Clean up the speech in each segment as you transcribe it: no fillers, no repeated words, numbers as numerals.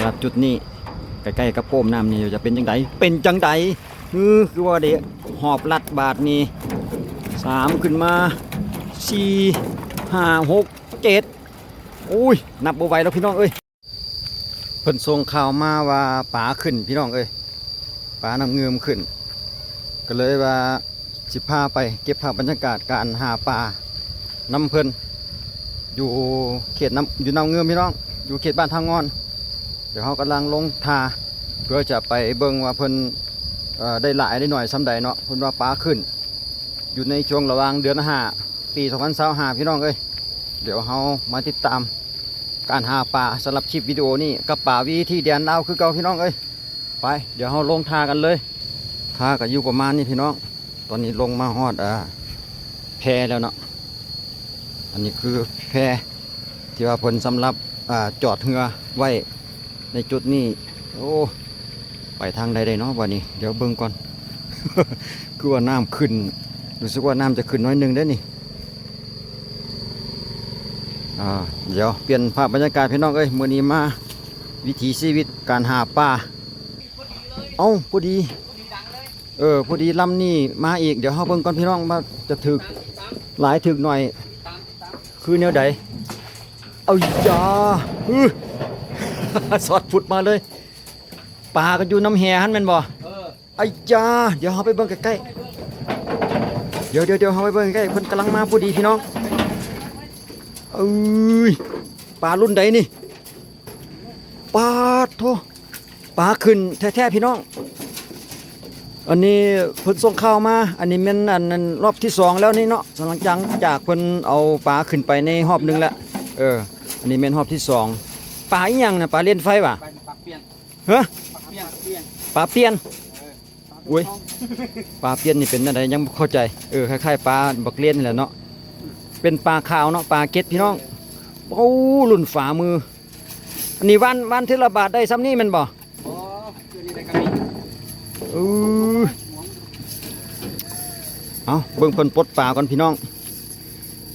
หรับจุดนี้ใกล้ๆกับโป้มน้ำนี่จะเป็นจังไดคือว่าเด็กหอบลัดบาทนี่3ขึ้นมา4 5 6 7อุ้ยนับบ่ไหวแล้วพี่น้องเอ้ยเพิ่นส่งข่าวมาว่าป่าขึ้นพี่น้องเอ้ยป่าน้ำเงิมขึ้นก็เลยว่าสิพาไปเก็บภาพบรรยากาศการหาปลาน้ำเพิ่นอยู่เขตน้ำอยู่น้ำเงิมพี่น้องอยู่เขตบ้านทางงอนเดี๋ยวเขากำลังลงทาเพื่อจะไปเบิ่งว่าเพิ่นได้หลายได้หน่อยซ้ำใดเนาะเพิ่นว่าปลาขึ้นอยู่ในช่วงระหว่างเดือน5ปี2025พี่น้องเอ้ยเดี๋ยวเขามาติดตามการหาปลาสำหรับคลิปวิดีโอนี้กับป่าวิธีแดนลาวคือเก่าพี่น้องเอ้ยไปเดี๋ยวเขาลงทากันเลยทาก็อยู่ประมาณนี้พี่น้องตอนนี้ลงมาฮอดแพแล้วเนาะอันนี้คือแพที่ว่าเพิ่นสำหรับจอดเรือไว้ในจุดนี้โอ้ไปทางใดได้เนาะวันนี้เดี๋ยวเบิ่งก่อน คือว่าน้ำขึ้นรู้สึกว่าน้ำจะขึ้นน้อยนึงได้นี่เดี๋ยวเปลี่ยนภาพบรรยากาศพี่น้องเอ้ยมื้อนี้มาวิถีชีวิตการหาปลาเอ้าพอดีพอดีลำนี่มาอีกเดี๋ยวเฮาเบิ่งก่อนพี่น้องว่าจะถึกหลายถึกหน่อยคือแนวใดเอาจ้า สอดฟุดมาเลยปลาก็อยู่น้ำแห่หันแม่นบ่ไอ้จ้าเดี๋ยวเฮาไปเบิ่งใกล้ๆเดี๋ยวเฮาไปเบิ่งใกล้ๆเพิ่นกำลังมาพอดีพี่น้องเอ้ยปลารุ่นใดนี่ปลาโธ่ปลาขึ้นแท้ๆพี่น้องอันนี้เพิ่นส่งข่าวมาอันนี้แม่นอันนั้นรอบที่2แล้วนี่เนาะหลังจากเพิ่นเอาปลาขึ้นไปในรอบนึงแล้วอันนี้แม่นรอบที่2ปลาอีหยังน่ะปลาเล่นไฟว่ะปลาเปียนฮะปลาเปียน อุ้ย ปลาเปียนนี่เป็นอะไรยังไม่เข้าใจคล้ายๆปลาบักเลี้ยนนี่แหละเนาะเป็นปลาขาวเนาะปลาเก็ดพี่น้องโอ้ลุ่นฝ่ามืออันนี้วันที่ระบาดได้ซ้ำนี่มันบ่เอาเบิ่งเพิ่นปลดปลาก่อนพี่น้อง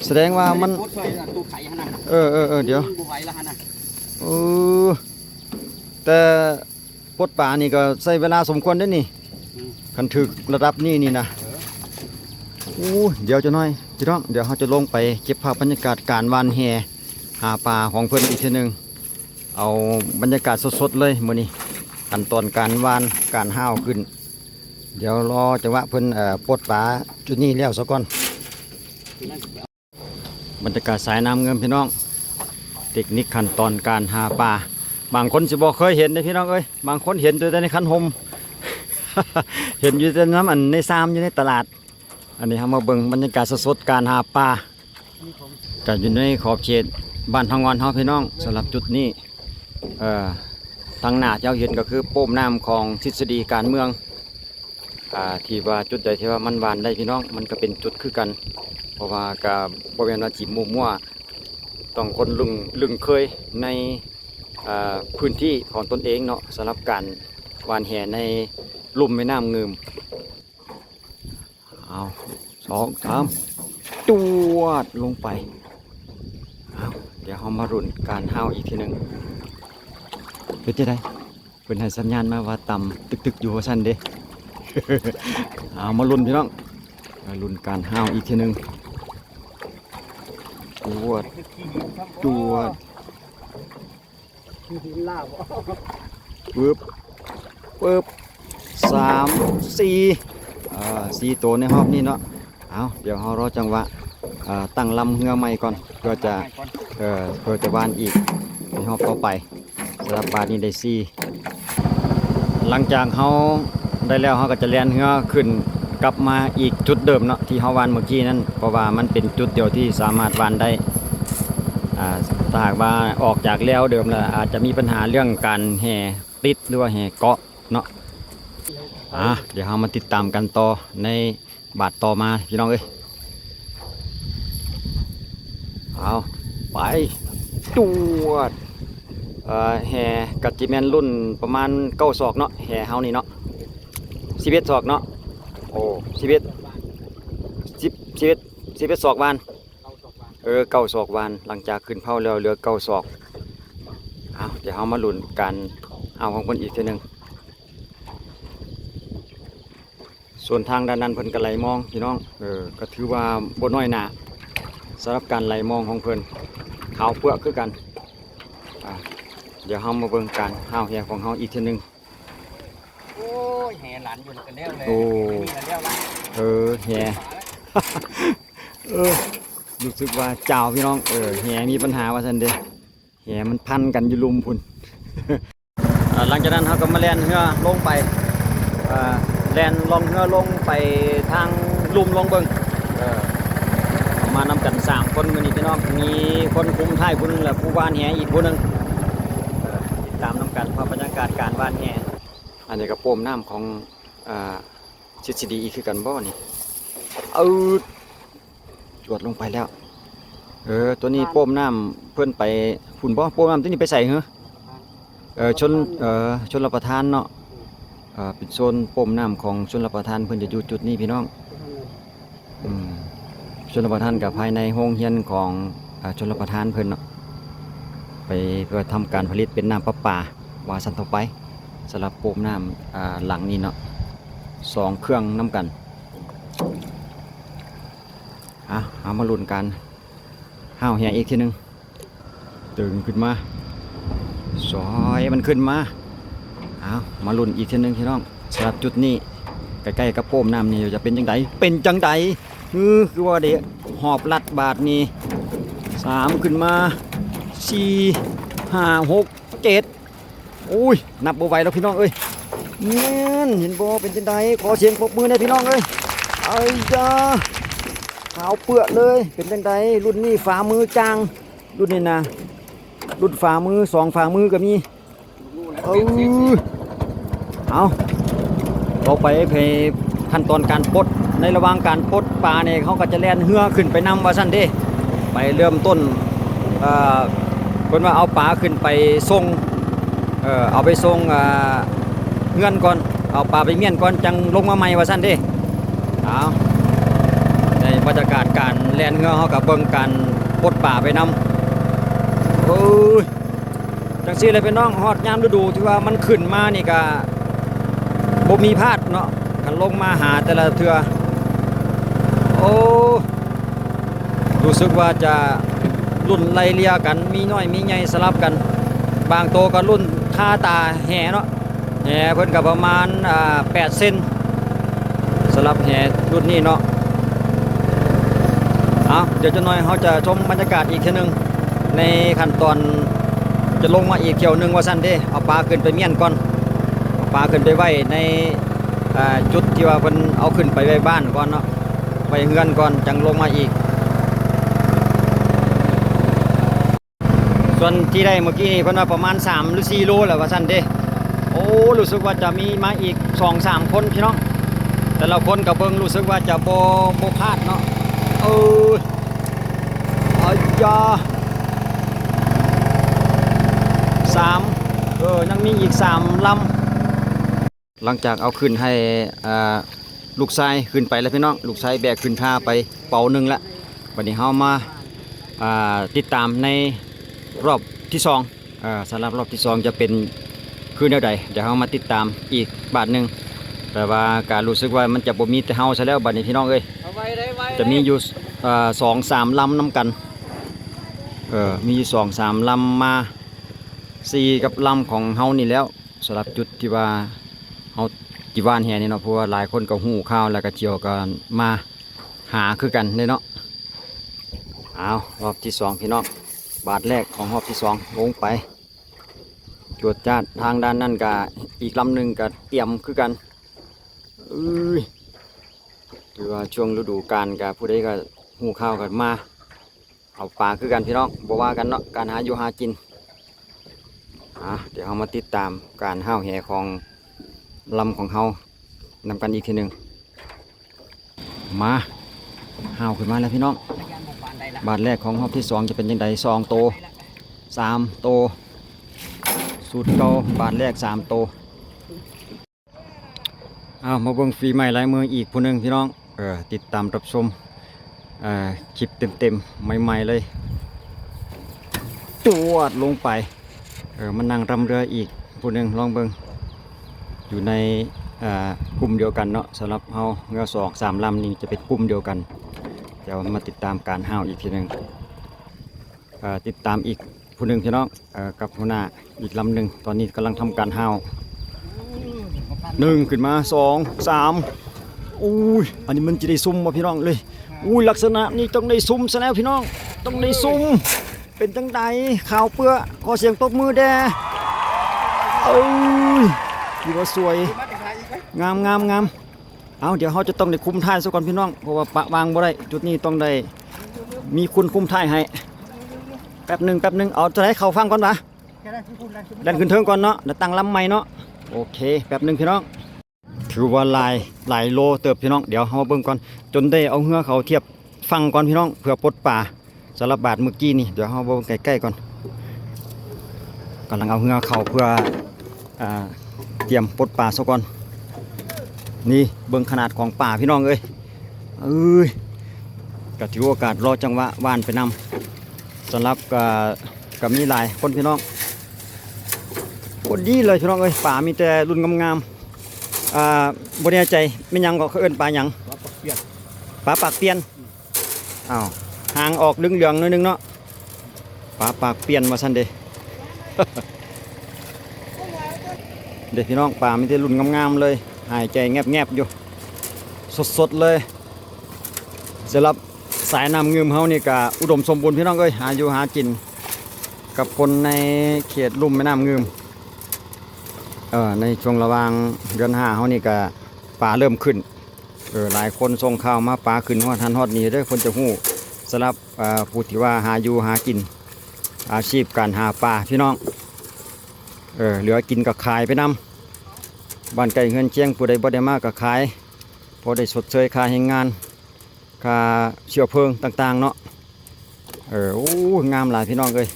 แสดงว่ามันเดี๋ยวแต่ปลดปลานี่ก็ใช้เวลาสมควรได้นี่คันถึกระดับนี่นะเดี๋ยวจะน้อยพี่น้องเดี๋ยวเขาจะลงไปเก็บภาพบรรยากาศการวานแหหาปลาของเพิ่นอีกทีนึงเอาบรรยากาศสดๆเลยมื้อนี้ขั้นตอนการวานการห้าวขึ้นเดี๋ยวรอจังหวะเพิ่นปลดปลาจุดนี้แล้วซะก่อนบรรยากาศสายน้ำเงินพี่น้องเทคนิคขั้นตอนการหาปลาบางคนสิบ่เคยเห็นนะพี่น้องเอ้ยบางคนเห็นแต่ในคันหม เห็นอยู่แต่น้ำอันในซามอยู่ในตลาดอันนี้เรามาเบิ่งบรรยากาศสดๆการหาปลาก็อยู่ในขอบเขตบ้านทางงอนเฮาพี่น้องสำหรับจุดนี้ทางหน้าเจ้าเห็นก็คือโป้มน้ำของทฤษฎีการเมืองที่ว่าจุดใดที่ว่ามันหวานได้พี่น้องมันก็เป็นจุดคือกันเพราะว่ากับบริเวณอาชีพมั่วต้องคนลึงเคยในพื้นที่ของตนเองเนาะสำหรับการหวานแหในลุ่มแม่น้ำเงิมเอา2 3จวดลงไปเดี๋ยวเรามารุ่นการห้าวอีกทีหนึ่งเป็นจะได้เป็นให้สัญญาณมาว่าต่ำตึกอยู่ว่าสั้นเด้ เอามารุ่นพี่น้องมารุ่นการห้าวอีกทีหนึ่งจวดปึ๊บ4 ตัวในรอบนี้เนาะเอาเดี๋ยวเรารอจังหวะตั้งลำเรือใหม่ก่อนเพื่อจะวานอีกในรอบต่อไปสำหรับปลานี้ได้4หลังจากเขาได้แล้วเขาก็จะเลียนเรือขึ้นกลับมาอีกจุดเดิมเนาะที่เขาวานเมื่อกี้นั้นเพราะว่ามันเป็นจุดเดียวที่สามารถวานได้ถ้าหากว่าออกจากแล้วเดิมแล้วอาจจะมีปัญหาเรื่องการแห่ติดหรือว่าแห่เกาะเนาะเดี๋ยวเรามาติดตามกันต่อในบาทต่อมาพี่น้องเอ้ยเอาไปจวดแห่กัจจิแมนรุ่นประมาณ9 ศอกเนาะแห่เฮานี่เนาะ11 ศอกเนาะโอ้11 ศอกวาน9 ศอกวานหลังจากขึ้นเผาแล้วเหลือ9 ศอก เอาเดี๋ยวเรามาลุ้นการเอาของเพิ่นอีกทีหนึงส่วนทางด้านนั้นเพิ่นก็ไหลมองพี่น้องก็ถือว่าบ่น้อยหน้าสำหรับการไหลมองของเพิ่นขาวเปลือกคือกันเดี๋ยวเรามาเบิ่งการห้าวแหของเราอีกทีหนึงโอ้ยแห่หลานอยู่กันแล้วเลย โอ้ มีกันแล้วละ แห รู้สึกว่าเจ้าพี่น้องแหมีปัญหาว่าซั่นเด้แหมันพันกันอยู่ลุมพุ่น หลังจากนั้นเราก็มาแล่นเรือลงไปแล่นลงเรือลงไปทางลุมลงเบิ่งมานำกัน3คนมื้อนี้พี่น้องมีคนคุมท้ายผู้หนึงและผู้วานแหอีกผู้หนึงติดตามนำกันภาพบรรยากาศการวานแหอันนี้ก็โปมน้ำของชิดสิดีอีกคือกันบ่นี่จวดลงไปแล้วตัวนี้โปมน้ำเพื่อนไปฝุ่นบ่โปมน้ำตัวนี้ไปใส่เหรอชนรับประทานเนาะเป็นโซนโปมน้ำของชนรับประทานเพื่อนจะอยู่จุดนี้พี่น้องชนรับประทานกับภายในโรงเรียนของชนรับประทานเพื่อนเนาะไปเพื่อทำการผลิตเป็นน้ำประปาวาสันต่อไปสำหรับโปมน้ำหลังนี้เนาะ2 เครื่องน้ำกันเอามาลุ้นกันห้าวแหอีกทีหนึงตึงขึ้นมาซอยมันขึ้นมามาลุ้นอีกทีหนึงพี่น้องสำหรับจุดนี้ใกล้ๆกับโปมน้ำนี่จะเป็นจังไดคือว่าเด็กหอบลัดบาทนี่3ขึ้นมา4 5 6 7อุ้ยนับบ่ไหวแล้วพี่น้องเอ้ยเห็นบ่เป็นจังไดขอเสียงปรบมือหน่อยพี่น้องเอ้ยจ้าขาวเปื้อเลยเป็นจังไดรุ่นนี้ฝ่ามือจางรุ่นนี้นะรุ่นฝ่ามือ2ฝ่ามือก็มีเอาต่อไปขั้นตอนการปลดในระหว่างการปลดปลาเนี่ยเขาก็จะแล่นเหือขึ้นไปนำว่าซั่นเด้ไปเริ่มต้นเพิ่นว่าเอาปลาขึ้นไปส่งเอาไปส่งเงื่อนก่อนเอาปลาไปเมียนก่อนจังลงมาใหม่ว่าซั่นเด้ในบรรยากาศการแล่นเงือเขากับเบิ่งการปลดป่าไปนำจังซี่เลยพี่น้องฮอดยามฤดูที่ว่ามันขึ้นมานี่ก็บ่มีพลาดเนาะกันลงมาหาแต่ละเทื่อรู้สึกว่าจะรุ่นไล่เลี่ยกันมีน้อยมีใหญ่สลับกันบางโตก็รุ่นท่าตาแห่เนาะแห่เพิ่นก็ประมาณ8 เซนสลับแห่รุ่นนี้เนาะเดี๋ยวจะน้อยเขาจะชมบรรยากาศอีกทีนึงในขั้นตอนจะลงมาอีกเที่ยวนึงว่าซั่นเด้เอาปลาขึ้นไปเมียนก่อนเอาปลาขึ้นไปไว้ในจุดที่ว่าเพิ่นเอาขึ้นไปไว้บ้านก่อนเนาะไว้เฮือนก่อนจังลงมาอีกส่วนที่ได้เมื่อกี้นี่เพิ่นว่าประมาณ3 หรือ 4 โลแล้วว่าซั่นเด้รู้สึกว่าจะมีมาอีก 2-3 คนพี่น้องแต่ละคนก็เบิ่งรู้สึกว่าจะบ่พลาดเนาะยา3ยังมีอีก3 ลำหลังจากเอาขึ้นให้ลูกชายขึ้นไปแล้วพี่น้องลูกชายแบกขึ้นท่าไปเป่าหนึ่งแล้ววันนี้เฮามาติดตามในรอบที่2สำหรับรอบที่2จะเป็นคือแนวใดเดี๋ยวเฮามาติดตามอีกบาทหนึ่งแต่ว่าการรู้สึกว่ามันจะบ่มีแต่เฮาซะแล้วบัดนี้พี่น้องเอ้ยจะมีอยู่2-3 ลำน้ำกันมีอยู่2-3 ลำมา4กับลำของเฮานี่แล้วสำหรับจุดที่ว่าเฮาจีวานแห่นี่เนาะเพราะว่าหลายคนก็หู้ข่าวแล้วก็เจียวกันมาหาคือกันเลยเนาะรอบที่2พี่น้องบาทแรกของรอบที่2ลงไปจวดจ้าดทางด้านนั่นก็อีกลำหนึ่งก็เตรียมคือกันคือว่าช่วงฤดูกาลก็ผู้ใดก็หูข้าวกันมาเอาปลาคือกันพี่น้องบอกว่ากันเนาะการหาอยู่หากินเดี๋ยวเรามาติดตามการห้าวแห่ของลำของเฮานำกันอีกทีหนึ่งมาห้าวขึ้นมาแล้วพี่น้องบาทแรกของรอบที่2จะเป็นยังไง2 โต 3 โตสูตรเก่าบาทแรก3 โตมาเบิ่งฝีไม้ลายมืออีกผู้หนึ่งพี่น้องติดตามรับชมคลิปเต็มๆใหม่ๆเลยจวดลงไป มันนั่งรำเรืออีกผู้หนึงลองเบิ่งอยู่ในกลุ่มเดียวกันเนาะสำหรับเฮาเรือ2-3ลำนี่จะเป็นกลุ่มเดียวกันเดี๋ยวมาติดตามการห้าวอีกทีหนึงติดตามอีกผู้หนึงพี่น้องกับหัวหน้าอีกลำหนึ่งตอนนี้กำลังทำการห้าว1ขึ้นมา2 3อุ้ยอันนี้มันจะได้ซุ่มบ่พี่น้องเลยอุ้ยลักษณะนี้ต้องได้ซุ่มซะแล้วพี่น้องต้องได้ซุ่มเป็นจังใดข่าวเปื้อขอเสียงตบมือแด่เอ้ยดีว่าสวยงามเอาเดี๋ยวเขาจะต้องได้คุมท่ายซะก่อนพี่น้องเพราะว่าปะวางบ่ได้จุดนี้ต้องได้มีคุณคุมท่ายให้แป๊บหนึ่งเอาจะให้เขาฟังก่อนปะดันขึ้นเทิงก่อนเนาะเดี๋ยวตั้งลำใหม่เนาะโอเคแป๊บหนึ่งพี่น้องถือว่าหลายโลเติบพี่น้องเดี๋ยวเขามาเบิ่งก่อนจนได้เอาเหือเขาเทียบฟังก่อนพี่น้องเพื่อปลดป่าสารบบาดเมื่อกี้นี่เดี๋ยวเขาเบิ่งใกล้ๆก่อนกำลังเอาเหือเขาเพื่อเตรียมปลดป่าซะก่อนนี่เบิ่งขนาดของป่าพี่น้องเอ้ยก็ถือโอกาสรอจังหวะว่านไปนำสำหรับกับมีหลายคนพี่น้องคนดีเลยพี่น้องเอ้ยป่ามีแต่รุ่นงามๆบ่แน่ใจไม่ยังก็เขาเอิ้นป่าหยังป่าปากเปียนอ้าวหางออกเหลืองๆหน่อยนึงเนาะป่าปากเปียนว่าซั่นเด้ เด็กพี่น้องป่ามีแต่รุ่นงามๆเลยหายใจแงบๆอยู่สดๆเลยสำหรับสายน้ำเงิมเฮานี่ก็อุดมสมบูรณ์พี่น้องเอ้ยหาอยู่หากินกับคนในเขตลุ่มแม่น้ำเงิมในช่วงระหว่างเดือน5เฮานี่ก็ป่าเริ่มขึ้นหลายคนส่งข่าวมาป่าขึ้นฮอดทันฮอดนี้เด้อคนจะฮู้สำหรับผู้ที่ว่าหาอยู่หากินอาชีพการหาปลาพี่น้องเหลือกินก็ขายไปนำบ้านไก่เงินเชียงผู้ใดบ่ได้มากก็ขายพอได้สดเชยค่าแรงงานค่าเชื้อเพลิงต่างๆเนาะโอ้งามหลายพี่น้องเอ้ย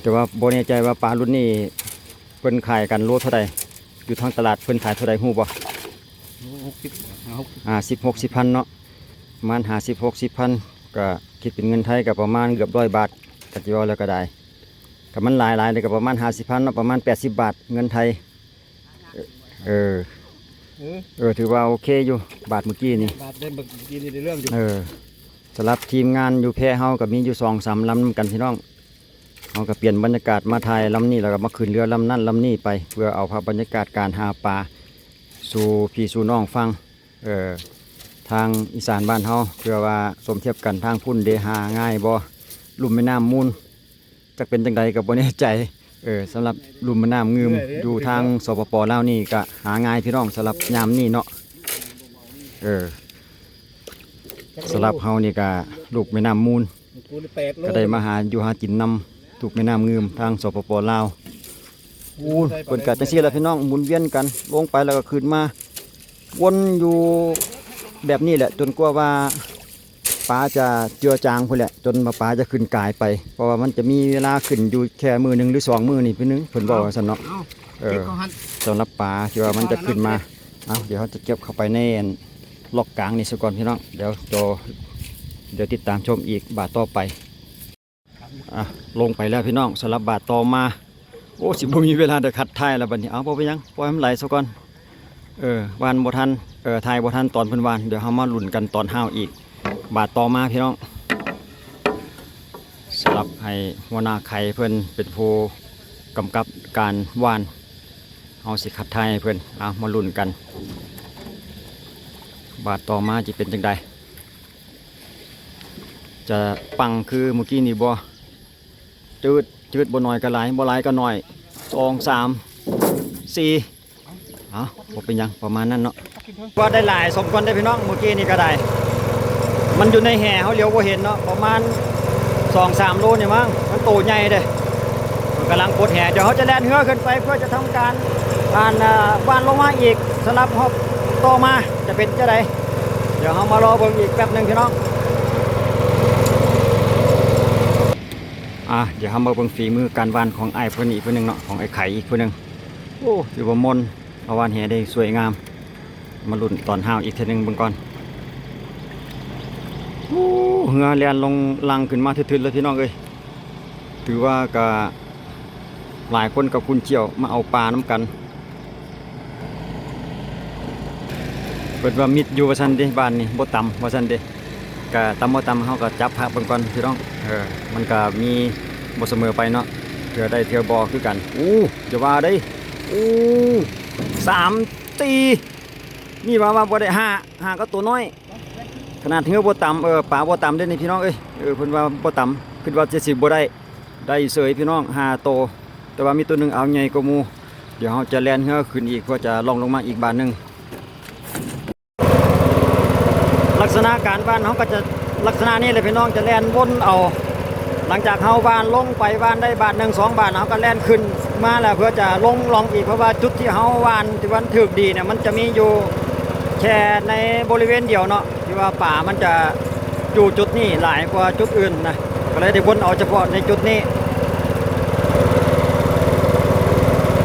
แต่ว่าบ่แน่ใจว่าปลารุ่นนี้เพิ่นขายกันโลเท่าใดอยู่ทางตลาดเพิ่นขายเท่าใดฮู้บ่60-60 พันเนาะประมาณ50-60 พันก็คิดเป็นเงินไทยก็ประมาณเกือบ100 บาทก็สิว่าแล้วก็ได้กับมันหลายเลยกับประมาณ50 พันเนาะประมาณ80 บาทเงินไทยถือว่าโอเคอยู่บาทเมื่อกี้นี่บาทเดินเมื่อกี้นี่ได้เรื่องอยู่สำหรับทีมงานอยู่แพเฮากับมีอยู่2-3 ลำกันพี่น้องเฮาก็เปลี่ยนบรรยากาศมาถ่ายลำนี้แล้วก็มาขึ้นเรือลำนั่นลำนี้ไปเพื่อเอาภาพบรรยากาศการหาปลาสู่พี่สู่น้องฟังทางอีสานบ้านเฮาเพื่อว่าสมเทียบกันทางพุ่นเดหาง่ายบ่ลุ่มแม่น้ำมูลจะเป็นจังใดกับบ่แน่ใจสำหรับลุ่มแม่น้ำงืมอยู่ทางสปปลาวนี่ก็หาง่ายพี่น้องสำหรับยามนี่เนาะสำหรับเฮานี่ก็ลูกแม่น้ำมูลก็ได้มาหาอยู่หากินนำถูกแม่น้ำงืมทางสปปลาวเพิ่นก็จังซี่ล่ะพี่น้องหมุนเวียนกันลงไปแล้วก็ขึ้นมาวนอยู่แบบนี้แหละจนกว่าปลาจะเจือจางพุ่นแหละจนปลาจะขึ้นกายไปเพราะว่ามันจะมีเวลาขึ้นอยู่แค่มือหนึ่งหรือ2 มือนี่พี่นึงเพิ่นบอกว่าซั่นเนาะสำหรับปลาที่ว่ามันจะขึ้นมาเดี๋ยวเขาจะเก็บเข้าไปในล็อกกลางนี่ซะก่อนพี่น้องเดี๋ยวติดตามชมอีกบาทต่อไปลงไปแล้วพี่น้องสำหรับบาทต่อมาโอ้สิบ่มีเวลาจะคัดท้ายแล้วบัดนี้บ่เป็นหยังปล่อยมันไหลซะก่อนวานบ่ทันถ่ายบ่ทันตอนเพิ่นวานเดี๋ยวเฮามาลุ้นกันตอนห้าวอีกบาทต่อมาพี่น้องสำหรับให้หัวหน้าไข่เพิ่นเป็นผู้กำกับการวานเอาสิคัดท้ายให้เพิ่นมาลุ้นกันบาทต่อมาจะเป็นจังใดจะปังคือเมื่อกี้นี่บ่จืดบ่น้อยก็หลายบ่หลายก็น้อย2 3 4บ่เป็นหยังประมาณนั้นเนาะว่าได้หลายสมควรได้พี่น้องเมื่อกี้นี่ก็ได้มันอยู่ในแห่เขาเลี้ยวบ่เห็นเนาะประมาณ 2-3 โลนี่มั้งมันโตใหญ่เด้มันกำลังปลดแห่เดี๋ยวเขาจะแล่นเรือขึ้นไปเพื่อจะทำการวานลงมาอีกสำหรับฮอบต่อมาจะเป็นจะไดเดี๋ยวเขามารอเบิ่งอีกแป๊บนึงพี่น้องเดี๋ยวเขามาเบิ่งฝีมือการวานของไอ้เพิ่นอีกเพิ่นนึงเนาะของไอ้ไข่อีกเพิ่นนึงโอ้ถือว่ามนเอาวานแห่ได้สวยงามมาลุ้นตอนห้าวอีกทีนึงเบิ่งก่อนเหือเลียนลงลังขึ้นมาทึดๆเลยพี่น้องเอ้ย ถือว่าก็หลายคนกับคุณเจียวมาเอาปลาน้ำกันเปิดว่ามิดอยู่ว่าซั่นเด้บ้านนี่บ่ต่ำว่าซั่นเด้ก็ต่ำบ่ต่ำเฮาก็จับพักเบิ่งก่อนพี่น้องมันก็มีบ่เสมอไปเนาะเทื่อได้เทื่อบ่คือกันจะว่าได้3 ตีนี่ว่าบ่ได้5ก็ตัวน้อยขนาดเทื่อบ่ต่ำปลาบ่ต่ำเด้นี่พี่น้องเอ้ยเพิ่นว่าบ่ต่ำคิดว่าจะสิบ่ได้เสยพี่น้อง5โตวแต่ว่ามีตัวหนึงเอาใหญ่กว่าหมู่เดี๋ยวเฮาจะแล่นเฮือขึ้นอีกเพื่อจะล่องลงมาอีกบานหนึงลักษณะการบ้านเขาก็จะลักษณะนี้เลยพี่น้องจะแล่นวนเอาหลังจากเฮาบ้านลงไปบ้านได้บาทหนึ่ง2 บาทเขาก็แล่นขึ้นมาแล้วเพื่อจะลงอีกเพราะว่าจุดที่เฮาบ้านที่วันถึกดีเนี่ยมันจะมีอยู่แค่ในบริเวณเดียวเนาะที่ว่าป่ามันจะอยู่จุดนี้หลายกว่าจุดอื่นนะก็เลยได้วนเอาเฉพาะในจุดนี้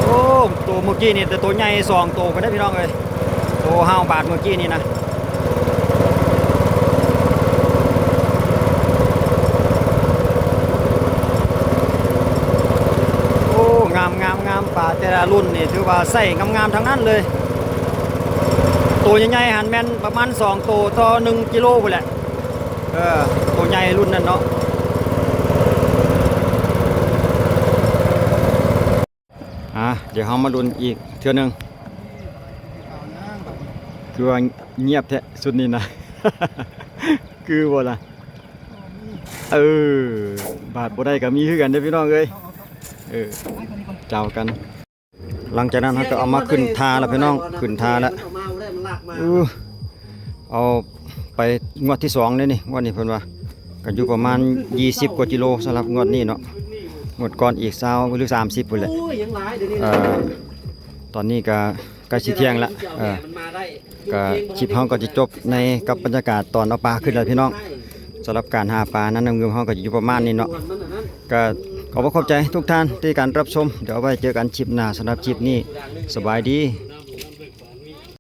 โอ้ตัวเมื่อกี้นี่แต่ตัวใหญ่2 ตัวก็ได้พี่น้องเลยตัวห้าบาทเมื่อกี้นี่นะงามป่าแต่ละรุ่นนี่ถือว่าใส่งามๆทั้งนั้นเลยตัวใหญ่ๆหันแม่นประมาณ2 ตัวต่อ1 กิโลไปแหละตัวใหญ่รุ่นนั้นเนาะเดี๋ยวเรามาลุ้นอีกเทื่อนึงคือว่าเงียบแท้สุดนี้นะ คือบ่ล่ะบาทบ่ได้ก็มีคือกันเด้อพี่น้องเอ้ยเจ้ากันหลังจากนั้นเราก็เอามาขึ้นทาแล้วพี่น้องขึ้นทาแล้วเอาไปงวดที่2เลยนี่งวดนี้เพิ่นว่าก็อยู่ประมาณ20 กว่ากิโลสำหรับงวดนี้เนาะงวดก่อนอีก20หรือ30พุ่นแหละตอนนี้ก็ใกล้สิเที่ยงแล้วก็คลิปเฮาก็จะจบในกับบรรยากาศตอนเอาปลาขึ้นแล้วพี่น้องสำหรับการหาปลานั้นน้ำเงินเฮาก็อยู่ประมาณนี้เนาะก็ขอบใจทุกท่านที่การรับชมเดี๋ยวไว้เจอกันคลิปหน้าสำหรับคลิปนี้สบายดี